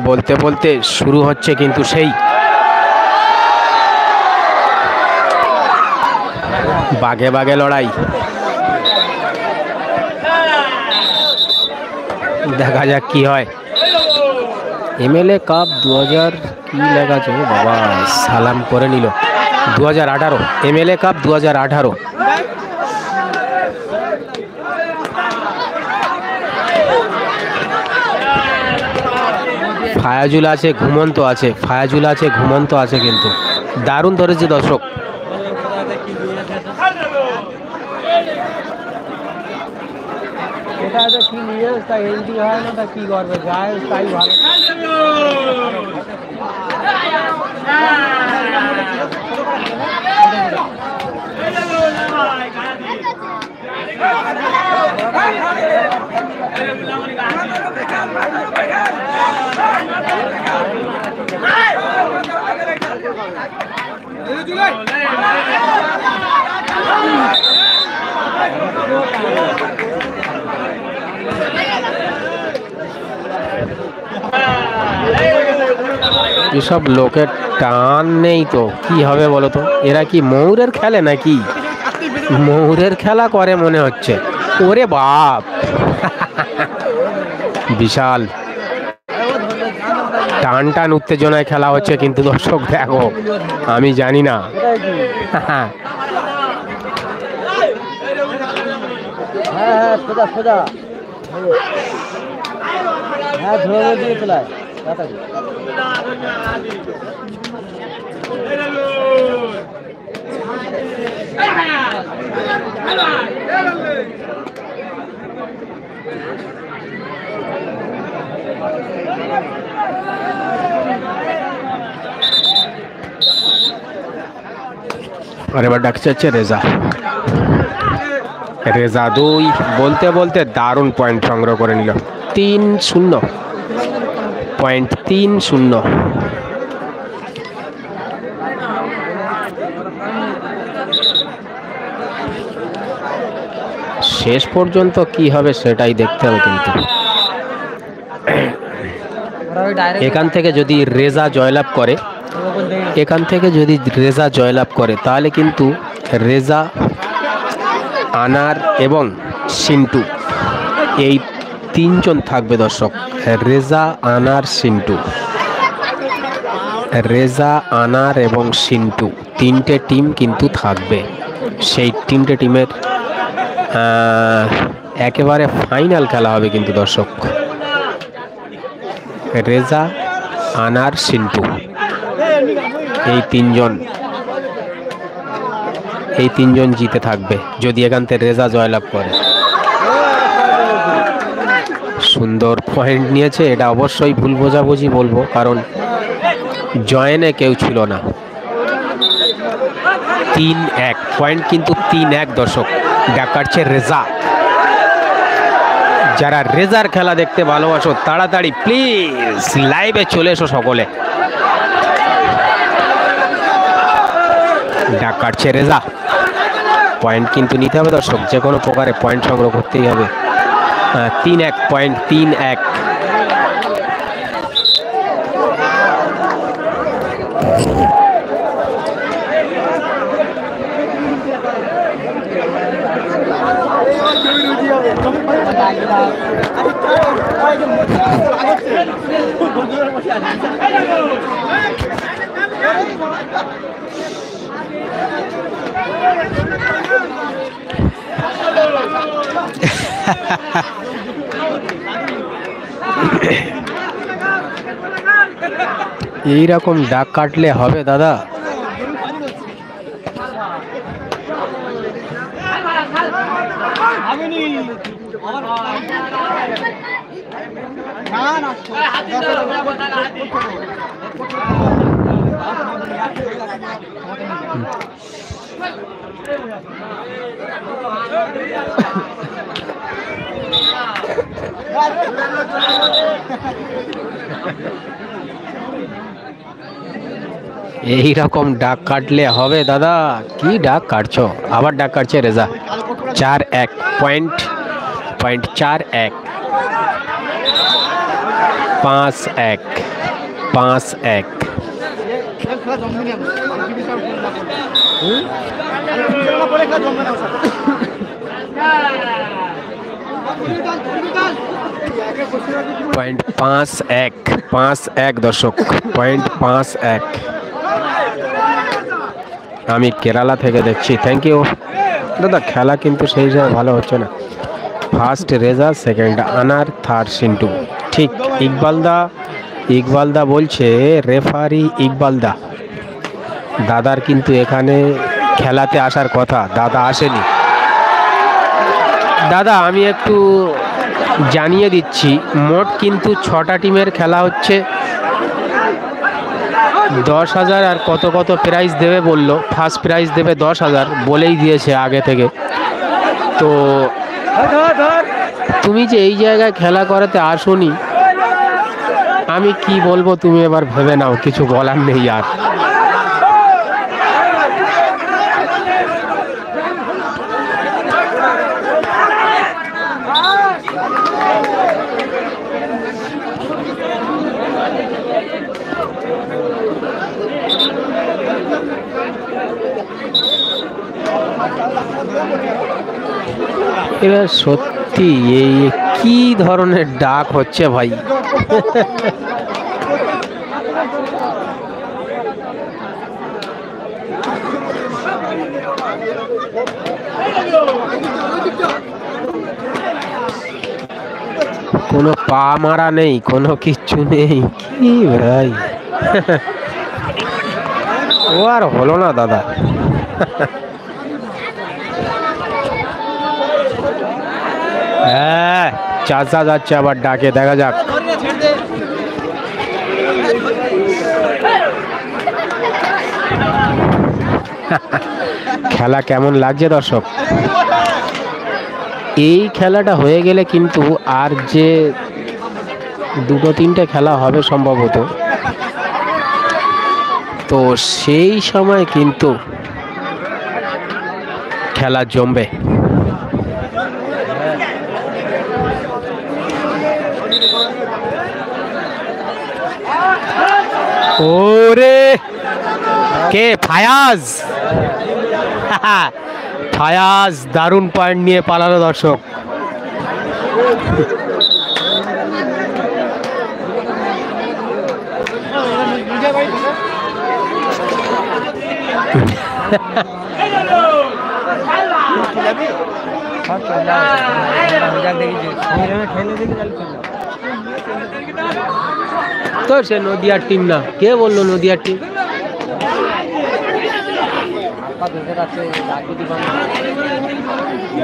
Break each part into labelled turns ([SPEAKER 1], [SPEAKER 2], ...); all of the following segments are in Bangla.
[SPEAKER 1] বলতে বলতে শুরু হচ্ছে কিন্তু সেই বাগে বাগে লড়াই। দেখা যাক কি হয়। এমএলএ কাপ 2000 কি লেখা আছে বাবা, সালাম করে নিল। 2018 এমএলএ কাপ 2018। ফায়াজুল আছে, ঘুমন্ত আছে, ফায়াজুল আছে, ঘুমন্ত আছে, কিন্তু দারুণ ধরেছে দর্শক।
[SPEAKER 2] এটা তো কি নিয়ে তাই হেলদি হয় না, তা কি করবে, যায় তাই ভালো।
[SPEAKER 1] এসব লোকের টান নেই তো কি হবে বলো তো? এরা কি ময়ূরের খেলে নাকি? ময়ূরের খেলা করে মনে হচ্ছে। ওরে বাপ, বিশাল টান টান উত্তেজনায় খেলা হচ্ছে কিন্তু দর্শক দেখো, আমি জানি না।
[SPEAKER 2] হ্যাঁ হ্যাঁ সোজা সোজা, হ্যাঁ ধরে দিয়ে চলায়।
[SPEAKER 1] আর এবার ডাকছে হচ্ছে রেজা। রেজা 2 বলতে বলতে দারুণ পয়েন্ট সংগ্রহ করে নিল। 3-0 পয়েন্ট, 3-0। শেষ পর্যন্ত কি হবে সেটাই দেখতে হবে কিন্তু। এখান থেকে যদি রেজা জয়লাভ করে, এখান থেকে যদি রেজা জয়লাভ করে তাহলে কিন্তু রেজা, আনার এবং সিন্টু, এই 3 জন থাকবে দর্শক। রেজা, আনার, সিন্টু, রেজা, আনার এবং সিন্টু 3টে টিম কিন্তু থাকবে। সেই 3টে টিমের একেবারে ফাইনাল খেলা হবে কিন্তু দর্শক। রেজা, আনার, সিন্টু এই 3 জন জিতে থাকবে যদি এখান থেকে রেজা জয়লাভ করে। সুন্দর পয়েন্ট নিয়েছে, এটা অবশ্যই ভুল বোঝাবুঝি বলবো, কারণ জয়েনে কেউ ছিল না। 3-1 পয়েন্ট কিন্তু 3-1 দর্শক। ডাক কাটছে রেজা। যারা রেজার খেলা দেখতে ভালোবাসো তাড়াতাড়ি প্লিজ লাইভে চলে এসো সকলে। ডাক কাটছে রেজা। পয়েন্ট কিন্তু নিতে হবে দর্শক, যে কোনো প্রকারে পয়েন্ট সংগ্রহ করতেই হবে। 3-1 পয়েন্ট, 3-1। এইরকম ডাক কাটলে হবে দাদা? এইরকম ডাক কাটলে হবে দাদা? কি ডাক কাটছো? আবার ডাক কাটছে রেজা। 4-1 point point 4-1, 5-1, 5-1। পয়েন্ট 5-1, 5-1 দর্শক, পয়েন্ট 5-1। আমি কেরালা থেকে দেখছি, থ্যাংক ইউ দাদা। খেলা কিন্তু সেই হিসাবে ভালো হচ্ছে না। ফার্স্ট রেজা, সেকেন্ড আনার, থার্ড সিন্টু। ঠিক ইকবালদা বলছে, রেফারি ইকবালদা। দাদার কিন্তু এখানে খেলাতে আসার কথা, দাদা আসেনি। দাদা আমি একটু জানিয়ে দিচ্ছি, মোট কিন্তু 6টা টিমের খেলা হচ্ছে। 10,000 আর কত কত প্রাইজ দেবে বললো। ফার্স্ট প্রাইজ দেবে 10,000 বলেই দিয়েছে আগে থেকে। তো তুমি যে এই জায়গায় খেলা করাতে আসোনি, আমি কি বলবো তুমি এবার ভেবে নাও, কিছু বলার নেই আর। এবার সত্যি এই কি ধরনের ডাক হচ্ছে ভাই। কোনো পা মারা নেই, কোনো কিচ্ছু নেই, কি ভাই। ও আর হলো না দাদা। হ্যাঁ, চাচা যাচ্ছে আবার ডাকে, দেখা যাক। খেলা কেমন লাগছে দর্শক? এই খেলাটা হয়ে গেলে কিন্তু আর যে 2-3টে খেলা হবে সম্ভবত, তো সেই সময় কিন্তু খেলা জমবে। ওরে কে? ফায়াজ। ফায়াজ দারুণ পয়েন্ট নিয়ে পালালো দর্শক। তো সে নদিয়ার টিম না, কে বললো নদিয়ার টিম?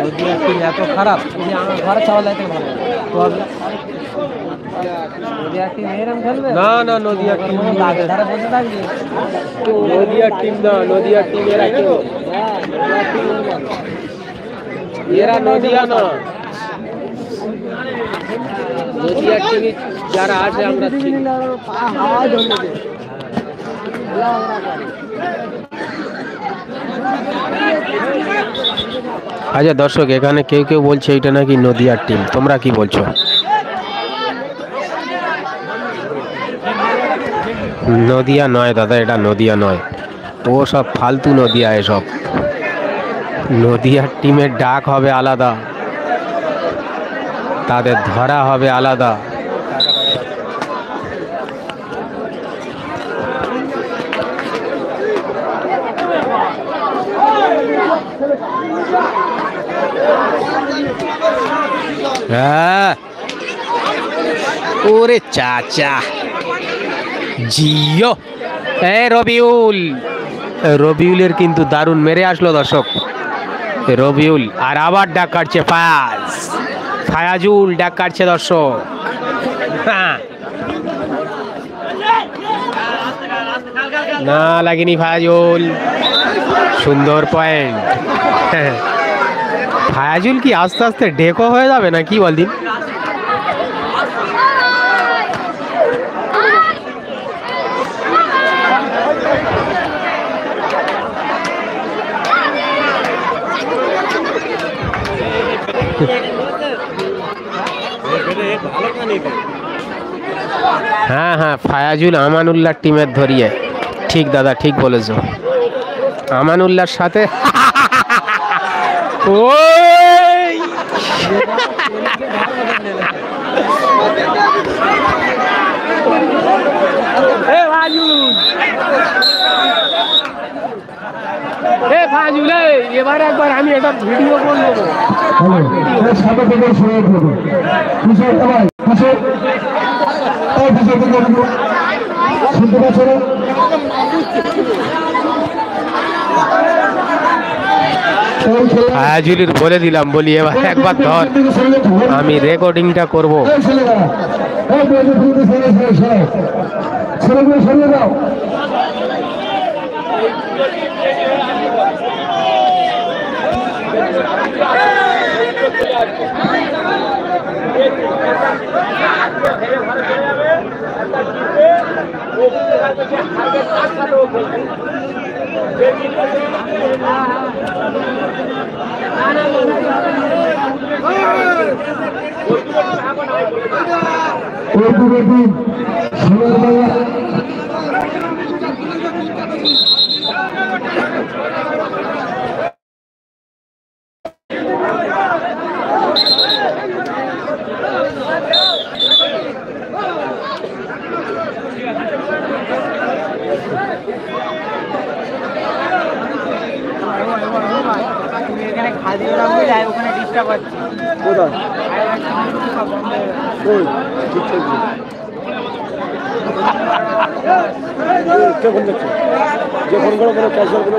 [SPEAKER 2] নদিয়ার টিম এত খারাপ, আমার ঘরে চাওয়া লাগতে ভালো। নদিয়ার টিম এরকম খেলবে
[SPEAKER 1] না না, নদিয়ার টিম
[SPEAKER 2] লাগে ধারে বসে থাকবে।
[SPEAKER 1] নদিয়ার টিম না, নদিয়ার টিম এরা কেউ, এরা নদিয়া না। নদিয়ার টিমে যারা আছে আমরা চিনি। আচ্ছা দর্শক, এখানে কেউ কেউ বলছে এটা নাকি নদিয়ার টিম, তোমরা কি বলছো? নদিয়া নয় দাদা, এটা নদিয়া নয়, ও সব ফালতু নদিয়া। এসব নদিয়ার টিমের ডাক হবে আলাদা, তাদের ধরা হবে আলাদা। হ্যাঁ, ওরে চাচা জিও। এ রবিউল, রবিউলের কিন্তু দারুণ মেরে আসলো দর্শক। রবিউল আর আবার ডাক কাটছে ফায়াজ, ফায়াজুল ডাক কাটছে দর্শক। হ্যাঁ, না লাগেনি ফায়াজুল, সুন্দর পয়েন্ট। ফায়াজুল কি আস্তে আস্তে ডেকো হয়ে যাবে না কি বল দিন? হ্যাঁ হ্যাঁ, ফায়াজুল আমানুল্লাহ টিমের ধরিয়ে। ঠিক দাদা, ঠিক বলেছো। আমানুল্লাহর সাথে ওই ফায়াজুল, এবার একবার আমি এটা ভিডিও করে নেবো। ফায়াজুলির বলে দিলাম, বলি এবার একবার ধর, আমি রেকর্ডিংটা করবো।
[SPEAKER 2] ওখানে ডিস্টার্ব হচ্ছে।
[SPEAKER 3] কে ফোন করছে? যে ফোন করে বলে ক্যাশিয়ার বলে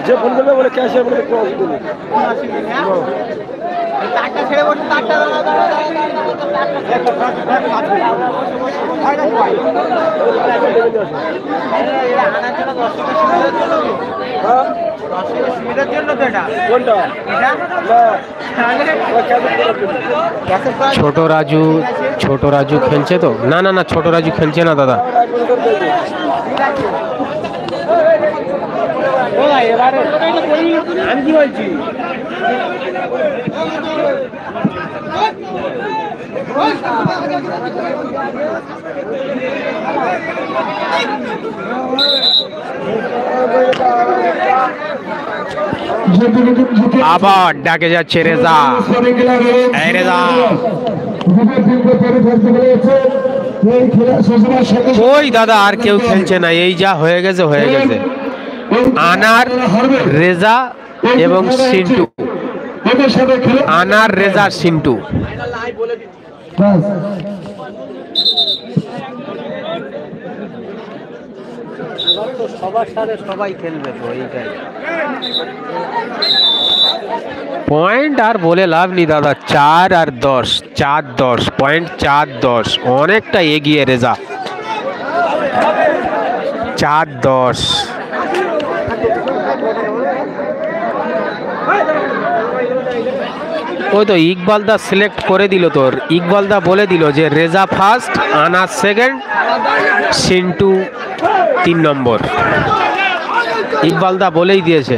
[SPEAKER 3] যে ফোন করলে বলে ক্যাশিয়ার বলে
[SPEAKER 2] তারটা ছেড়ে বসে তারটা
[SPEAKER 1] ছোট রাজু, ছোট রাজু খেলছে তো? না না না, ছোট রাজু খেলছে না দাদা।
[SPEAKER 2] আমি কি বলছি,
[SPEAKER 1] আবার ডাকে যাচ্ছে রেজা। এই রেজা, ওই দাদা আর কেউ খেলছে না, এই যা হয়ে গেছে হয়ে গেছে। আনার, রেজা এবং সিন্টু। আনার, রেজা, সিন্টু।
[SPEAKER 2] সবার সাথে সবাই খেলবে তো, এইটাই
[SPEAKER 1] পয়েন্ট আর বলে লাভ নেই দাদা। 4 আর 10, 4-10 পয়েন্ট, 4-10 অনেকটা এগিয়ে রেজা। 4-10। ওই তো ইকবাল দা সিলেক্ট করে দিল তোর। ইকবাল দা বলে দিল যে রেজা ফার্স্ট, আনাস সেকেন্ড, সিন্টু 3 নম্বর। ইকবাল দা বলেই দিয়েছে।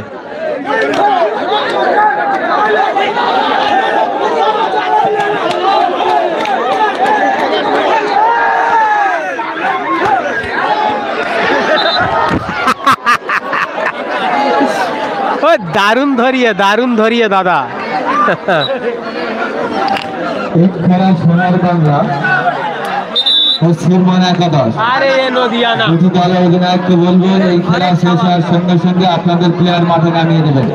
[SPEAKER 1] ও দারুণ ধরিয়ে দাদা।
[SPEAKER 4] খেলা সোনার বাংলা ও সুরমান একাদশ। দুটি দলের অধিনায়ককে বলবো এই খেলা শেষ হওয়ার সঙ্গে সঙ্গে আপনাদের প্লেয়ার মাঠে নামিয়ে দেবেন।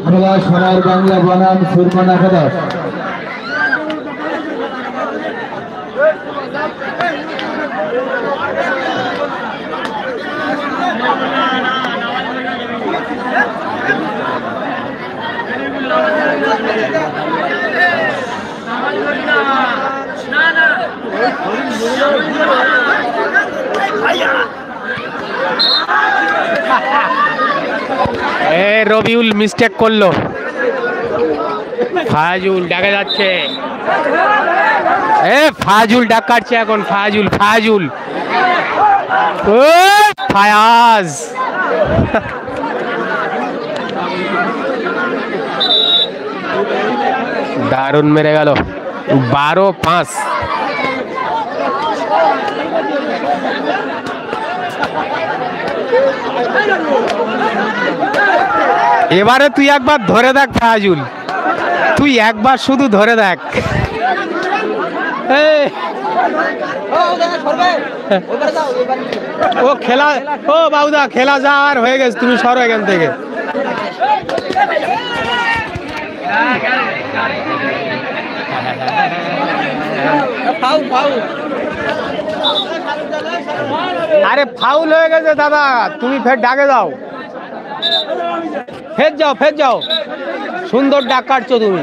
[SPEAKER 4] খেলা সোনার বাংলা বনাম সুরমান একাদশ।
[SPEAKER 1] রবিউল মিস্টেক করলো। ফায়াজুল ডাকা যাচ্ছে। ফায়াজুল ডাক কাটছে এখন। ফায়াজুল ও ফায়াজ। দারুণ মেরে গেল 12-5। এবারে তুই একবার ধরে দেখ ফায়াজুল, তুই একবার শুধু ধরে দেখ। ও খেলা, ও বাবুদা খেলা যা আর হয়ে গেছে, তুমি সরো এখান থেকে। আরে ফাউল হয়ে গেছে দাদা, তুমি ফের ডাকে দাও, ফের যাও ফের যাও, সুন্দর ডাক কাটছো তুমি।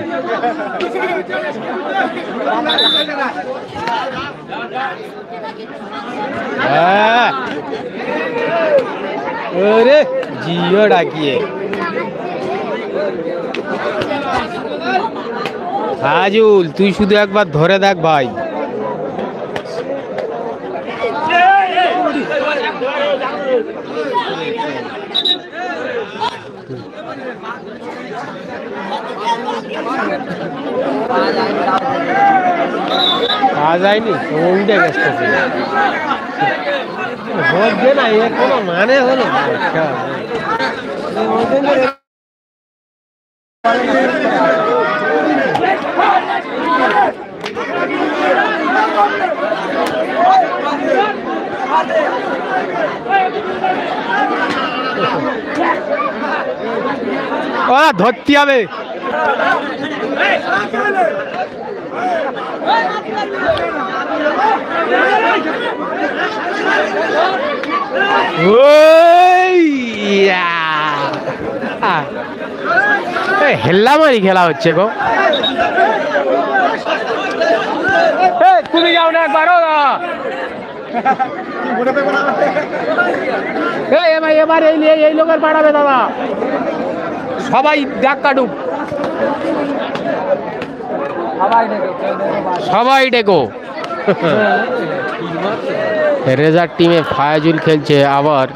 [SPEAKER 1] জিও ডাকিয়ে ফাজুল, তুই শুধু একবার ধরে দেখ ভাই। পাওয়া যায়নি, উল্টে গেছে হচ্ছে না, এর কোনো মানে হলো ধরতে হবে। হেল্লামারি খেলা হচ্ছে গো। তুমি যাও না একবার, এবার এই লোকের বাড়াবে দাদা, সবাই ডাক কাটুক, সবাই ডেকো। রেজার টিমে ফায়াজুল খেলছে, আবার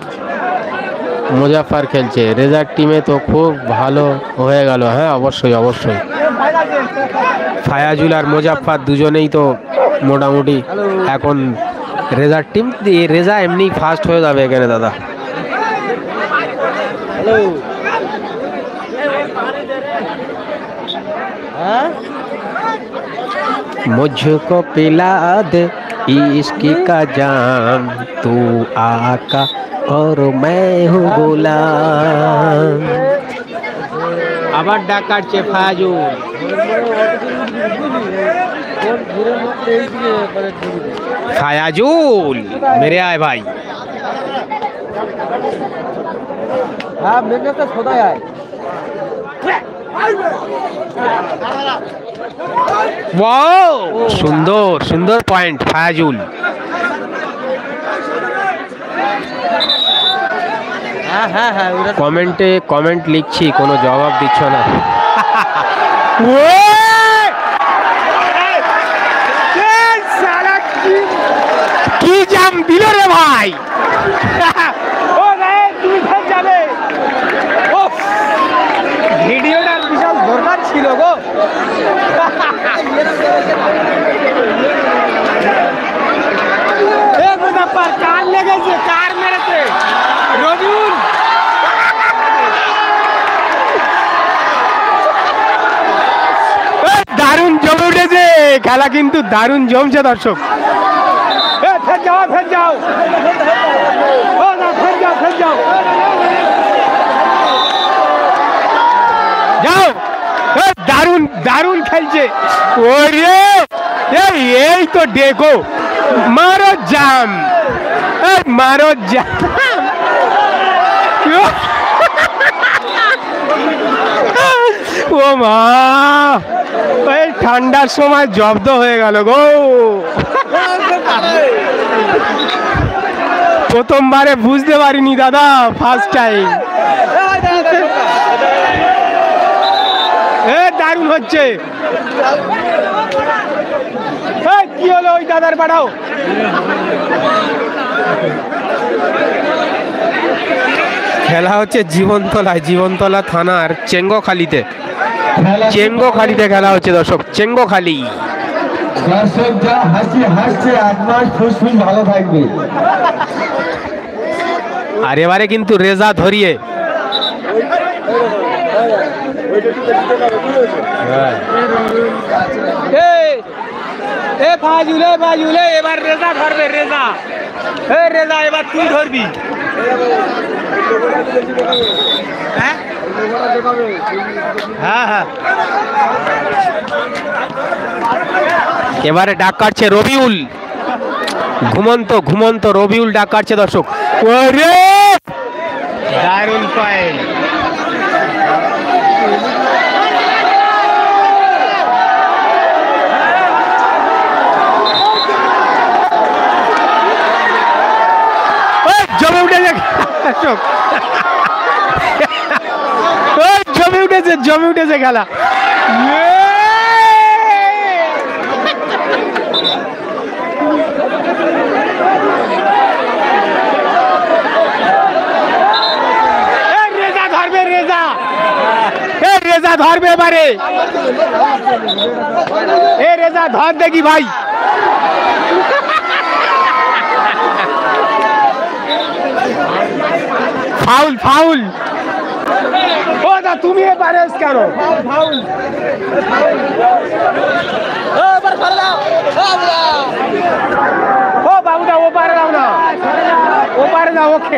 [SPEAKER 1] মুজাফফর খেলছে। রেজার টিমে তো খুব ভালো হয়ে গেল। হ্যাঁ অবশ্যই অবশ্যই, ফায়াজুল আর মুজাফফর দুজনেই তো মোটামুটি এখন রেজার টিম। রেজা এমনি ফার্স্ট হয়ে যাবে এখানে দাদা। मुझको पिला दे इश्क का जाम, तू आका और मैं हूँ गुलाम। আবার ডাক কাটছে ফায়াজুল। ফায়াজুল মেরে আয় ভাই।
[SPEAKER 2] হ্যাঁ মেরে তো সদাই আয়।
[SPEAKER 1] ওয়াও, সুন্দর সুন্দর পয়েন্ট ফায়াজুল। কমেন্ট লিখছি, কোনো জবাব দিচ্ছ না। কি জাম দিল রে ভাই। ভিডিওটা বিশাল দরকার ছিল গো। কার লেগেছে, কার মেরেছে রবিউল। দারুণ জমে উঠেছে খেলা, কিন্তু দারুণ জমছে দর্শক। ফের যাও ফের যাও, ও না ফের যাও ফের যাও, যাও। দারুণ দারুণ খেলছে। ওরে এই তো দেখো, মারো জাম, মারো জাম। ও মা, এই ঠান্ডার সময় জব্দ হয়ে গেল গো। প্রথমবারে বুঝতে পারিনি দাদা, ফার্স্ট টাইম। দারুণ হচ্ছে। কি হলো ওই দাদার পাঠাও। খেলা হচ্ছে জীবনতলায়, জীবনতলা থানার চেঙ্গখালিতে। চেঙ্গোখালিতে খেলা হচ্ছে দর্শক, চেঙ্গোখালি।
[SPEAKER 4] দর্শক যা হাসি হাসছে, আপনার ফুসফুস ভালো থাকবে।
[SPEAKER 1] আর এবারে কিন্তু রেজা ধরিয়ে
[SPEAKER 2] বাজুলে এবার রেজা ধরবে, রেজা রেজা এবার তুই ধরবি। হ্যাঁ হ্যাঁ,
[SPEAKER 1] এবারে ডাক কাটছে রবিউল, ঘুমন্ত ঘুমন্ত রবিউল ডাক কাটছে দর্শক। ওরে
[SPEAKER 2] দারুণ পয়েন্ট।
[SPEAKER 1] জমে উঠেছে দর্শক, জমে উঠেছে, জমে উঠেছে খেলা। রেজা ধরবে, রেজা রেজা ধরবে এবারে। এ রেজা ধর দেখি ভাই। Foul foul. ও দা তুমি এবারে কেন ফাউল? ও বাবুদা ও পারে দাও না, ও পারে দাও। ওকে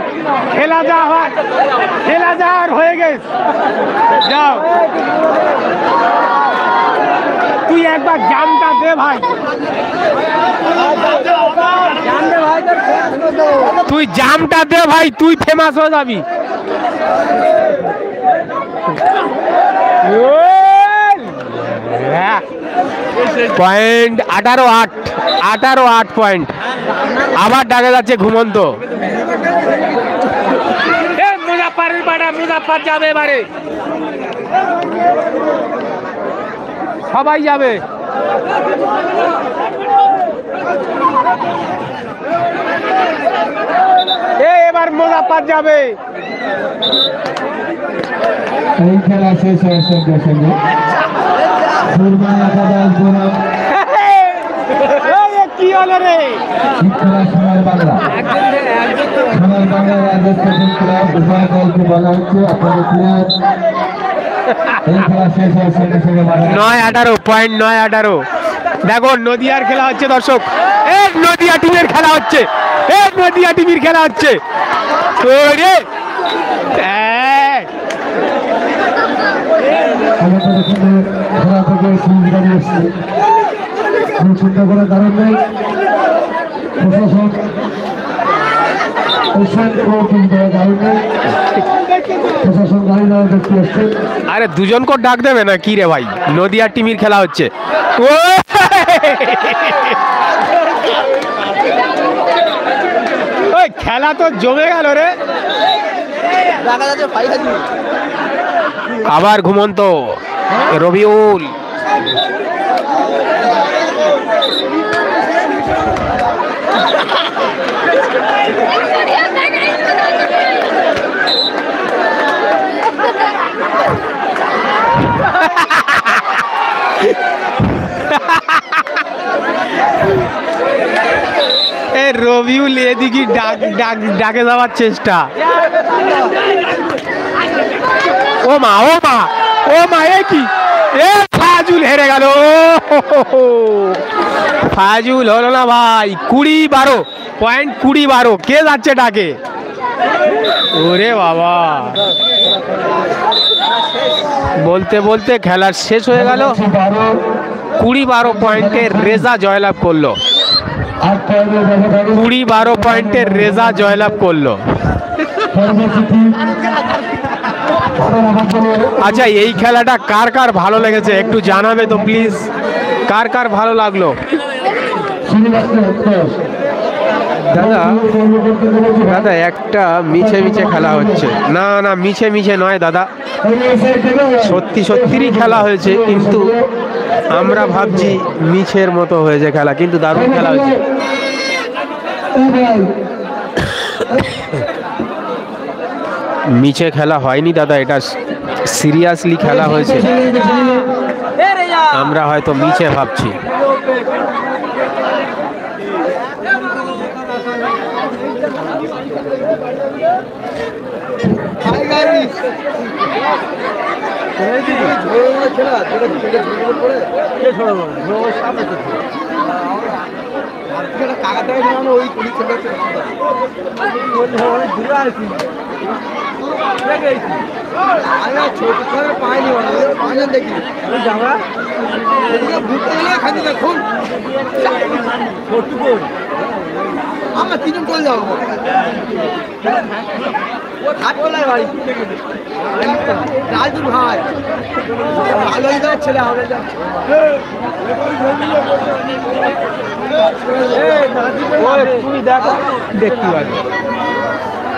[SPEAKER 1] খেলা যা হয়, খেলা যা আর হয়ে গেছে, যাও। তুই একবার জামটা দে ভাই, তুই জামটা দে ভাই, তুই ফেমাস হয়ে যাবি। Point 18-8, 18-8 point. আবার ডাকে যাচ্ছে ঘুমন্ত। মুজাফফরের পাড়া, মুজাফফর যাবে এবারে, সবাই যাবে। এবার মুজাফফর যাবে।
[SPEAKER 4] এই খেলা শেষ হওয়ার সঙ্গে সঙ্গে সুরমা একাদশ বনাম
[SPEAKER 1] কি হলো রে?
[SPEAKER 4] খেলা সোনার বাংলা, সোনার বাংলা রাজস্থান ক্লাব উভয় দলকে বলা হচ্ছে আপনাদের প্লেয়ার। এই খেলা শেষ হওয়ার সঙ্গে সঙ্গে
[SPEAKER 1] 9-18 পয়েন্ট, 9-18। দেখো নদিয়ার খেলা হচ্ছে দর্শক, নদিয়া টিমের খেলা হচ্ছে, নদিয়া টিমের খেলা হচ্ছে। ওরে
[SPEAKER 4] খেলা থেকে সুন্দর এসছে, চিন্তা করার কারণ নেই। প্রশাসন প্রশাসন গাড়ি নেওয়া দেখতে এসছে।
[SPEAKER 1] আরে দুজন করে ডাক দেবে না কি রে ভাই? নদিয়ার টিমের খেলা হচ্ছে। ওই খেলা তো জমে গেল রে। আবার ঘুমন্ত রবিউল। রবিউল এদিকে ডাকে যাওয়ার চেষ্টা। ও মা ও মা ও মা, এ কি? ফাজুল হেরে গেল, ফাজুল হলো না ভাই। 20-12 পয়েন্ট, 20-12। কে যাচ্ছে ডাকে? ওরে বাবা, বলতে বলতে খেলা শেষ হয়ে গেল। 20-12 পয়েন্টের রেজা জয়লাভ করলো, 20-12 পয়েন্টের রেজা জয়লাভ করলো। আচ্ছা, এই খেলাটা কার কার ভালো লেগেছে একটু জানাবে তো প্লিজ, কার কার ভালো লাগলো? দাদা দাদা একটা মিছে মিছে খেলা হচ্ছে। না না, মিছে মিছে নয় দাদা, সত্যি সত্যিই খেলা হয়েছে, কিন্তু আমরা ভাবছি মিছের মতো হয়েছে খেলা, কিন্তু দারুণ খেলা হয়েছে। মিছে খেলা হয়নি দাদা, এটা সিরিয়াসলি খেলা হয়েছে। আমরা হয়তো মিছে ভাবছি।
[SPEAKER 3] আমরা তিনজন চলে যাবো রাজুর ভাই ভালোই দেওয়ার ছেলে আমরা
[SPEAKER 2] তুমি দেখো দেখতে পাবে